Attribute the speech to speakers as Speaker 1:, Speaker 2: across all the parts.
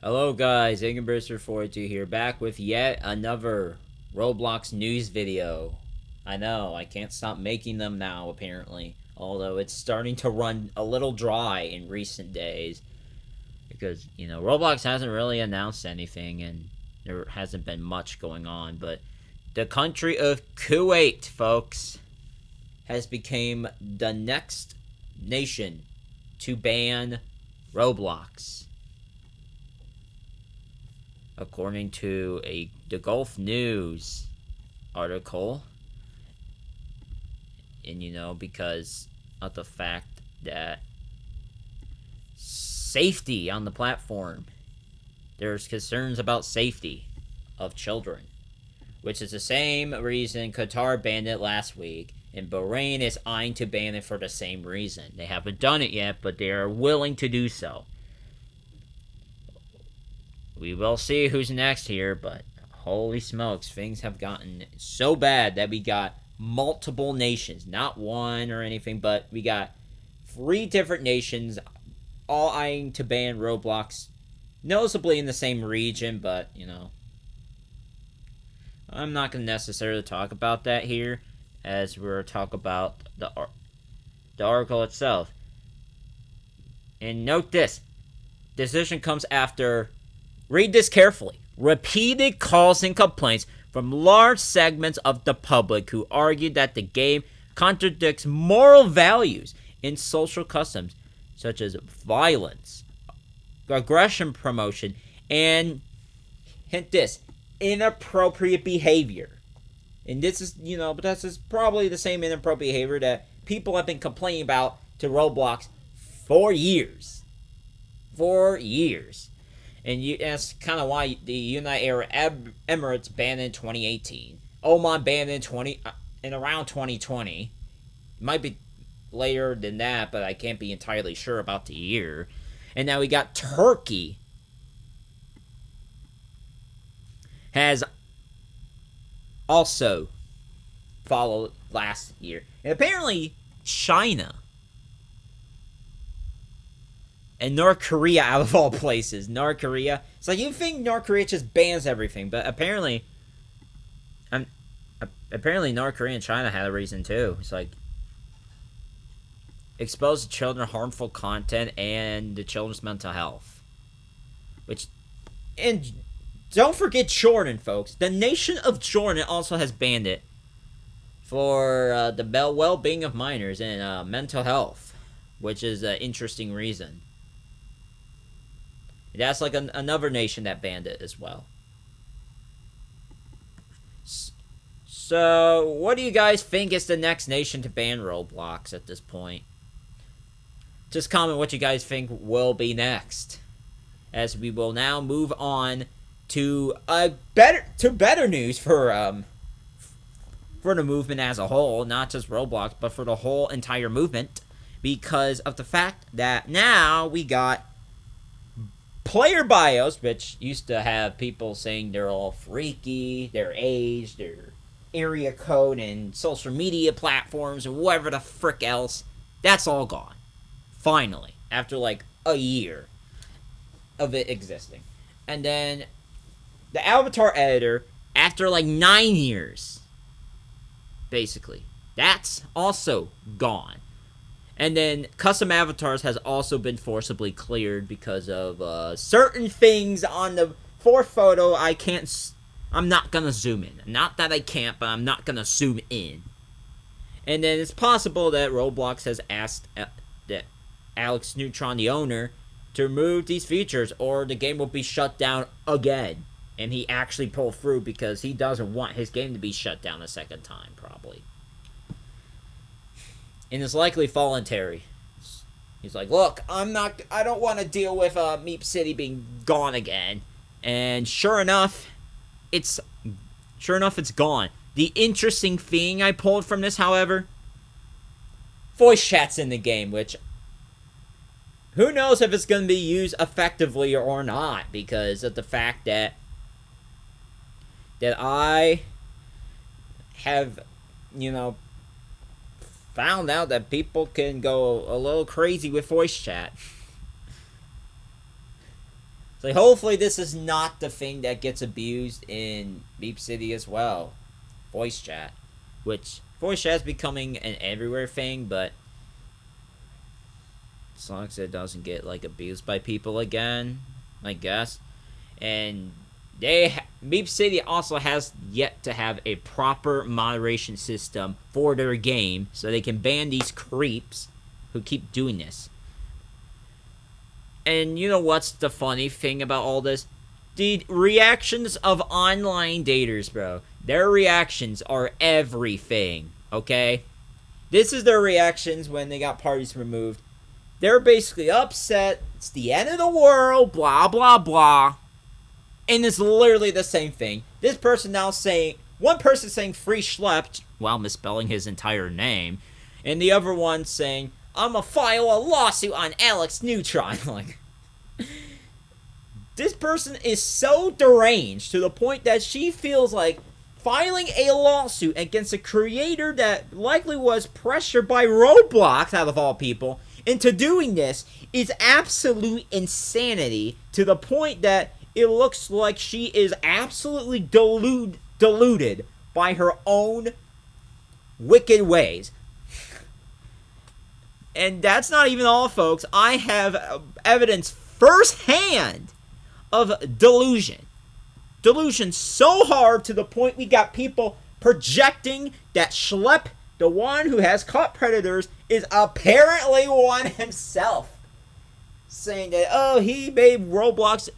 Speaker 1: Hello guys, Ingenburster42 here, back with yet another Roblox news video. I know, I can't stop making them now apparently, although it's starting to run a little dry in recent days. Because, Roblox hasn't really announced anything and there hasn't been much going on, but the country of Kuwait, folks, has become the next nation to ban Roblox. According to the Gulf News article, and because of the fact that safety on the platform, there's concerns about safety of children, which is the same reason Qatar banned it last week, and Bahrain is eyeing to ban it for the same reason. They haven't done it yet, but they are willing to do so. We will see who's next here, but holy smokes, things have gotten so bad that we got multiple nations, not one or anything, but we got 3 different nations all eyeing to ban Roblox, noticeably in the same region, but, I'm not going to necessarily talk about that here, as we're talking about the article itself. And note this, decision comes after, read this carefully, repeated calls and complaints from large segments of the public who argued that the game contradicts moral values and social customs, such as violence, aggression promotion, and, hint this, inappropriate behavior. And this is, but this is probably the same inappropriate behavior that people have been complaining about to Roblox for years. For years. And that's kind of why the United Arab Emirates banned in 2018. Oman banned in around 2020. It might be later than that, but I can't be entirely sure about the year. And now we got Turkey has also followed last year. And apparently China and North Korea, out of all places. North Korea. It's like, you think North Korea just bans everything, but apparently North Korea and China had a reason too. It's like, expose children to harmful content and the children's mental health. And don't forget Jordan, folks. The nation of Jordan also has banned it for the well-being of minors and mental health, which is an interesting reason. That's like another nation that banned it as well. So, what do you guys think is the next nation to ban Roblox at this point? Just comment what you guys think will be next, as we will now move on to better news for the movement as a whole, not just Roblox, but for the whole entire movement, because of the fact that now we got player bios, which used to have people saying they're all freaky, their age, their area code, and social media platforms, and whatever the frick else. That's all gone. Finally. After like a year of it existing. And then the avatar editor, after like 9 years, basically. That's also gone. And then custom avatars has also been forcibly cleared because of certain things on the 4th photo. I'm not going to zoom in. Not that I can't, but I'm not going to zoom in. And then it's possible that Roblox has asked that Alex Neutron, the owner, to remove these features or the game will be shut down again. And he actually pulled through because he doesn't want his game to be shut down a second time, probably. And it's likely voluntary. He's like, look, I don't want to deal with MeepCity being gone again. And sure enough, it's gone. The interesting thing I pulled from this, however, voice chat's in the game, which who knows if it's going to be used effectively or not, because of the fact that I have, found out that people can go a little crazy with voice chat. So hopefully this is not the thing that gets abused in MeepCity as well. Voice chat. Which, voice chat is becoming an everywhere thing, but as long as it doesn't get, like, abused by people again, I guess. And MeepCity also has yet to have a proper moderation system for their game, so they can ban these creeps who keep doing this. And you know what's the funny thing about all this? The reactions of online daters, bro. Their reactions are everything, okay? This is their reactions when they got parties removed. They're basically upset. It's the end of the world, blah, blah, blah. And it's literally the same thing. This person now saying, one person saying free Schlep, while misspelling his entire name, and the other one saying, I'm gonna file a lawsuit on Alex Neutron. Like, this person is so deranged to the point that she feels like filing a lawsuit against a creator that likely was pressured by Roblox, out of all people, into doing this is absolute insanity, to the point that it looks like she is absolutely deluded by her own wicked ways. And that's not even all, folks. I have evidence firsthand of delusion. Delusion so hard to the point we got people projecting that Schlep, the one who has caught predators, is apparently one himself. Saying that, oh, he made Roblox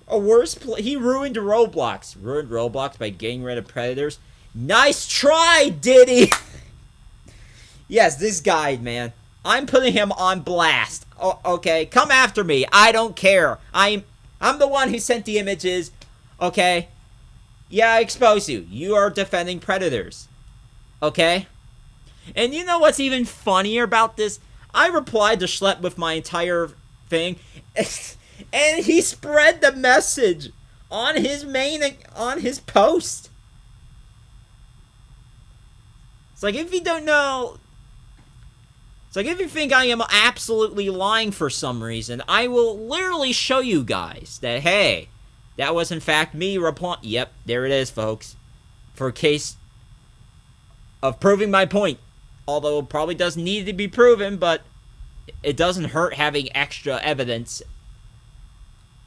Speaker 1: a worse place. He ruined Roblox. Ruined Roblox by getting rid of predators. Nice try, Diddy! Yes, this guy, man. I'm putting him on blast. Oh, okay, come after me. I don't care. I'm the one who sent the images. Okay? Yeah, I expose you. You are defending predators. Okay? And you know what's even funnier about this? I replied to Schlep with my entire thing. And he spread the message on his post. It's like, if you don't know... It's like, if you think I am absolutely lying for some reason, I will literally show you guys that, hey, that was in fact me replying. Yep, there it is, folks. For a case of proving my point. Although it probably doesn't need to be proven, but it doesn't hurt having extra evidence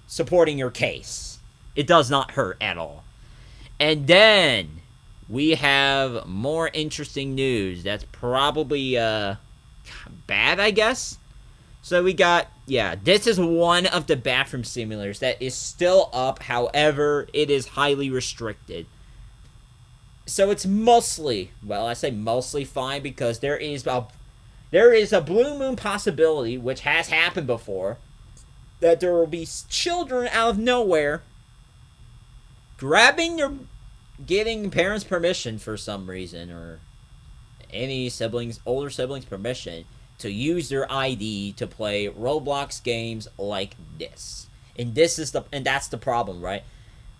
Speaker 1: supporting your case. It does not hurt at all. And then we have more interesting news. That's probably bad, I guess. So we got, yeah, this is one of the bathroom simulators that is still up. However, it is highly restricted. So it's mostly, well, I say mostly fine, because there is a blue moon possibility, which has happened before, that there will be children out of nowhere getting parents' permission for some reason, or any older siblings' permission to use their ID to play Roblox games like this. And that's the problem, right?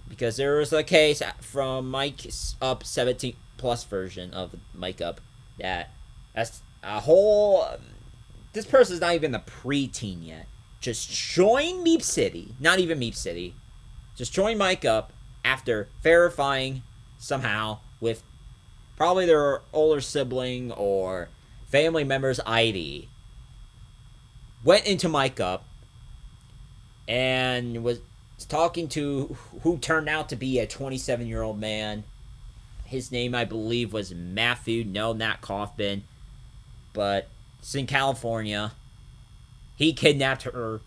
Speaker 1: Because there was a case from Mike's Up 17 plus version of Mike Up that's a whole. This person's not even a preteen yet. Just join MeepCity, not even MeepCity. Just join Mike Up after verifying somehow with probably their older sibling or family member's ID. Went into Mike Up and was talking to who turned out to be a 27-year-old man. His name, I believe, was Matthew. No, not Kaufman. But it's in California. He kidnapped her,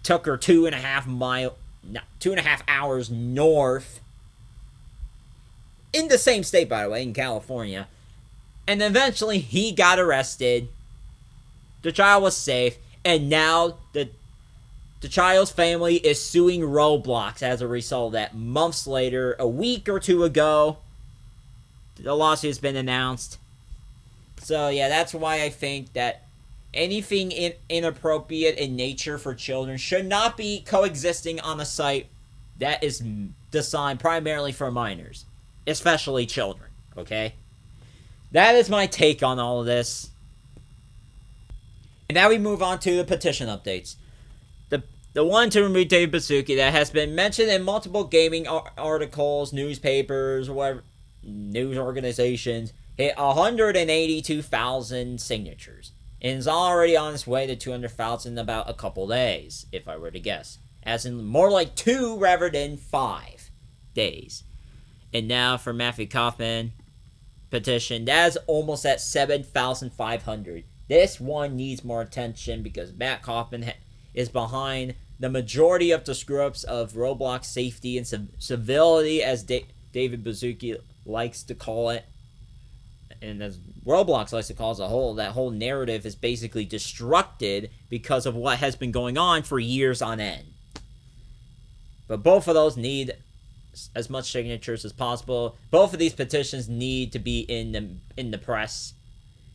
Speaker 1: took her 2.5 hours north. In the same state, by the way, in California. And eventually, he got arrested. The child was safe. And now, the child's family is suing Roblox as a result of that. Months later, a week or two ago, the lawsuit has been announced. So, yeah, that's why I think that anything inappropriate in nature for children should not be coexisting on a site that is designed primarily for minors. Especially children, okay? That is my take on all of this. And now we move on to the petition updates. The one to remove Dave Baszucki that has been mentioned in multiple gaming articles, newspapers, or whatever, news organizations, hit 182,000 signatures. And is already on its way to 200,000 in about a couple days, if I were to guess. As in more like 2 rather than 5 days. And now for Matthew Kaufman petition, that's almost at 7,500. This one needs more attention because Matt Kaufman is behind the majority of the screw-ups of Roblox safety and civility, as David Baszucki likes to call it. And as Roblox likes to call it as a whole, that whole narrative is basically destructed because of what has been going on for years on end. But both of those need as much signatures as possible. Both of these petitions need to be in the press.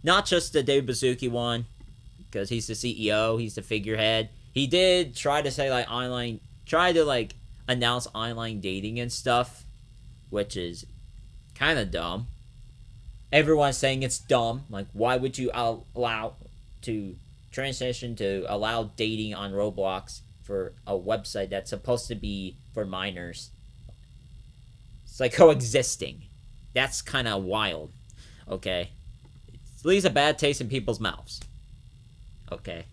Speaker 1: Not just the David Baszucki one, because he's the CEO, he's the figurehead. He did try to say, like, announce online dating and stuff, which is kind of dumb. Everyone's saying it's dumb. Like, why would you allow to transition to allow dating on Roblox for a website that's supposed to be for minors? It's like coexisting. That's kind of wild. Okay? It leaves a bad taste in people's mouths. Okay?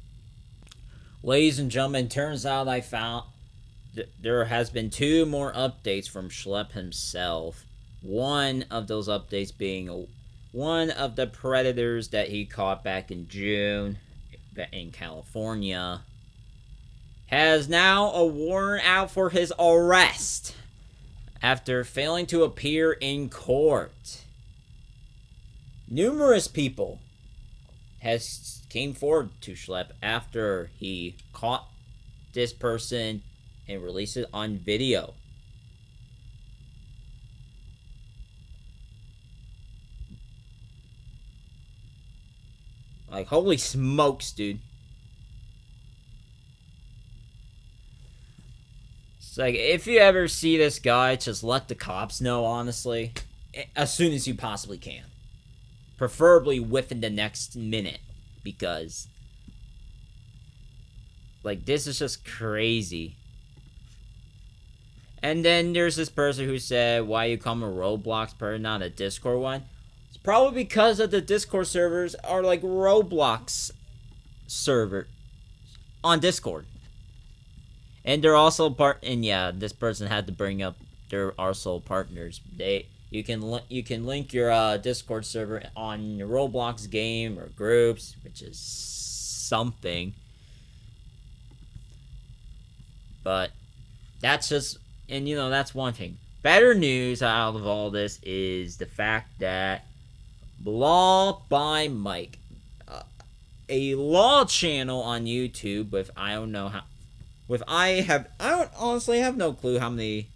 Speaker 1: Ladies and gentlemen, turns out I found there has been 2 more updates from Schlep himself. One of those updates being one of the predators that he caught back in June in California has now a warrant out for his arrest after failing to appear in court. Numerous people came forward to Schlep after he caught this person and released it on video. Like, holy smokes, dude. It's like, if you ever see this guy, just let the cops know, honestly. As soon as you possibly can. Preferably within the next minute. Because, like, this is just crazy. And then there's this person who said, why you call him a Roblox person, not a Discord one? It's probably because of the Discord servers are like Roblox server on Discord. And they're also and yeah, this person had to bring up they're also partners. You can link your Discord server on your Roblox game or groups, which is something. But that's just, and you know, that's one thing. Better news out of all this is the fact that Law by Mike, a law channel on YouTube with I don't honestly have no clue how many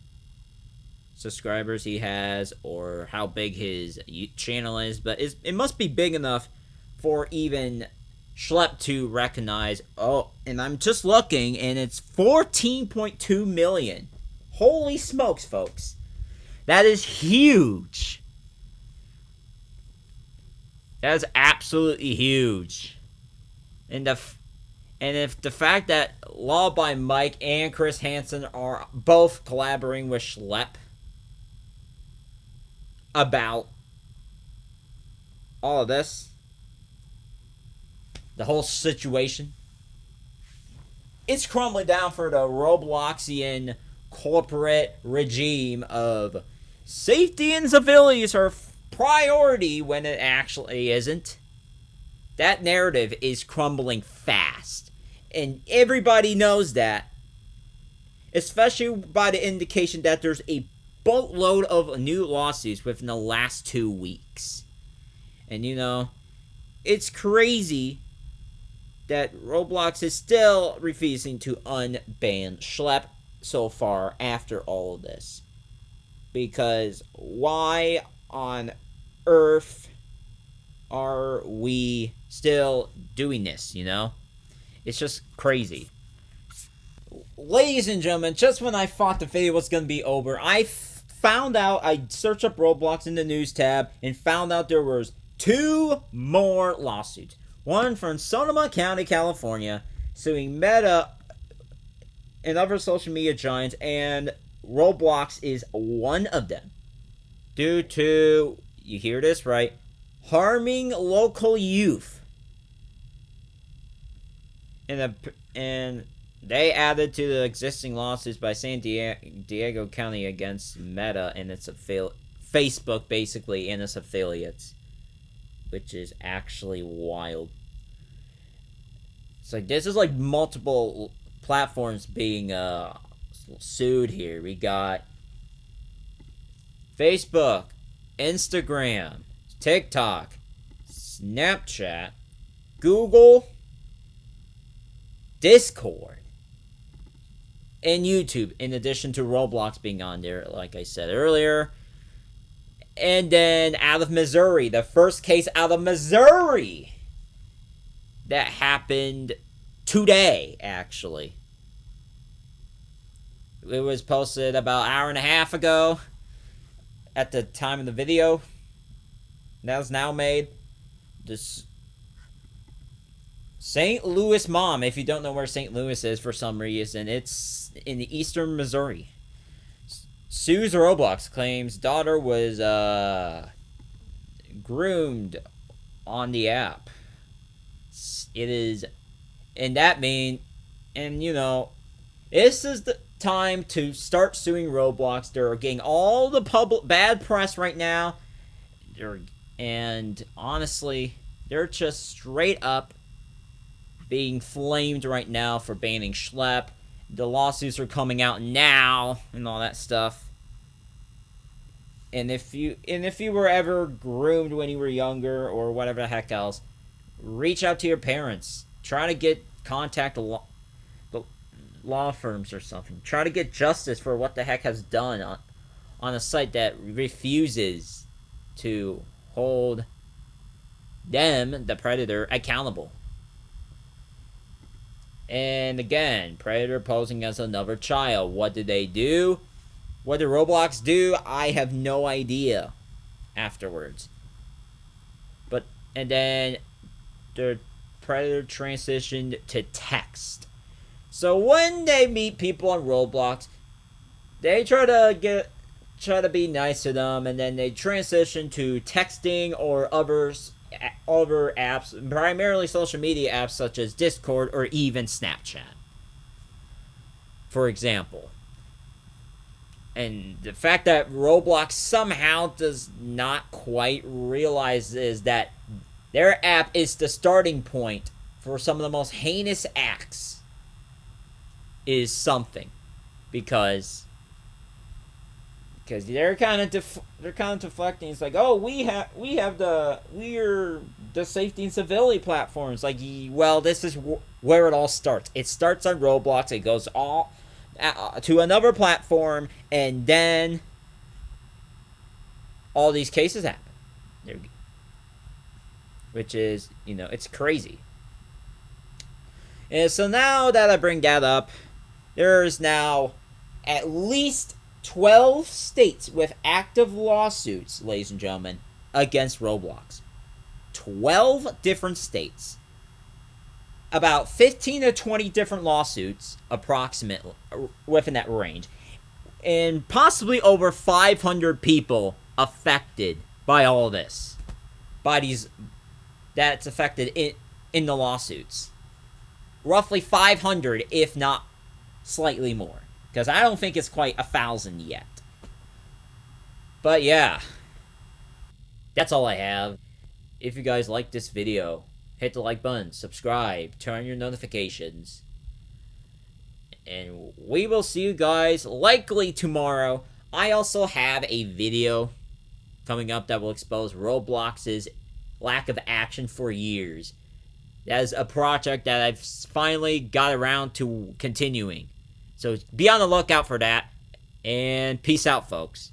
Speaker 1: subscribers he has or how big his channel is, but it must be big enough for even Schlep to recognize. Oh, and I'm just looking, and it's 14.2 million. Holy smokes, folks. That is huge. That is absolutely huge. And if the fact that Law by Mike and Chris Hansen are both collaborating with Schlep about all of this, the whole situation, it's crumbling down for the Robloxian corporate regime of safety and civilities are priority when it actually isn't. That narrative is crumbling fast. And everybody knows that. Especially by the indication that there's a boatload of new lawsuits within the last 2 weeks. And you know, it's crazy that Roblox is still refusing to unban Schlep so far after all of this. Because why on earth are we still doing this, you know? It's just crazy. Ladies and gentlemen, just when I thought the video was going to be over, I found out, I searched up Roblox in the news tab and found out there was 2 more lawsuits. One from Sonoma County, California, suing Meta and other social media giants, and Roblox is one of them. Due to, you hear this right, harming local youth. And they added to the existing lawsuits by San Diego County against Meta and its Facebook, basically, and its affiliates. Which is actually wild. It's like, this is like multiple platforms being sued here. We got Facebook, Instagram, TikTok, Snapchat, Google, Discord, and YouTube, in addition to Roblox being on there, like I said earlier. And then out of Missouri, the first case out of Missouri that happened today, actually. It was posted about an hour and a half ago at the time of the video. That was now made. This St. Louis mom, if you don't know where St. Louis is for some reason, it's in eastern Missouri. Sues Roblox, claims daughter was groomed on the app. It is, and that mean, and you know, this is the time to start suing Roblox. They're getting all the bad press right now. And honestly, they're just straight up being flamed right now for banning Schlep. The lawsuits are coming out now and all that stuff. And if you were ever groomed when you were younger or whatever the heck else, reach out to your parents. Try to contact the law firms or something. Try to get justice for what the heck has done on a site that refuses to hold them, the predator, accountable. And again, predator posing as another child. What did they do? What did Roblox do? I have no idea afterwards. And then the predator transitioned to text. So when they meet people on Roblox, they try to be nice to them, and then they transition to texting or other apps, primarily social media apps such as Discord or even Snapchat, for example. And the fact that Roblox somehow does not quite realize is that their app is the starting point for some of the most heinous acts is something, because they're kind of deflecting. It's like, oh, we're the safety and civility platforms. Like, well, this is where it all starts. It starts on Roblox. It goes all to another platform, and then all these cases happen. Which is, it's crazy. And so now that I bring that up, there's now at least 12 states with active lawsuits, ladies and gentlemen, against Roblox. 12 different states. About 15 to 20 different lawsuits, approximately, within that range. And possibly over 500 people affected by all this. That's affected in the lawsuits. Roughly 500, if not slightly more. Because I don't think it's quite 1,000 yet. But yeah. That's all I have. If you guys like this video, hit the like button, subscribe, turn on your notifications. And we will see you guys likely tomorrow. I also have a video coming up that will expose Roblox's lack of action for years. That is a project that I've finally got around to continuing. So be on the lookout for that. And peace out, folks.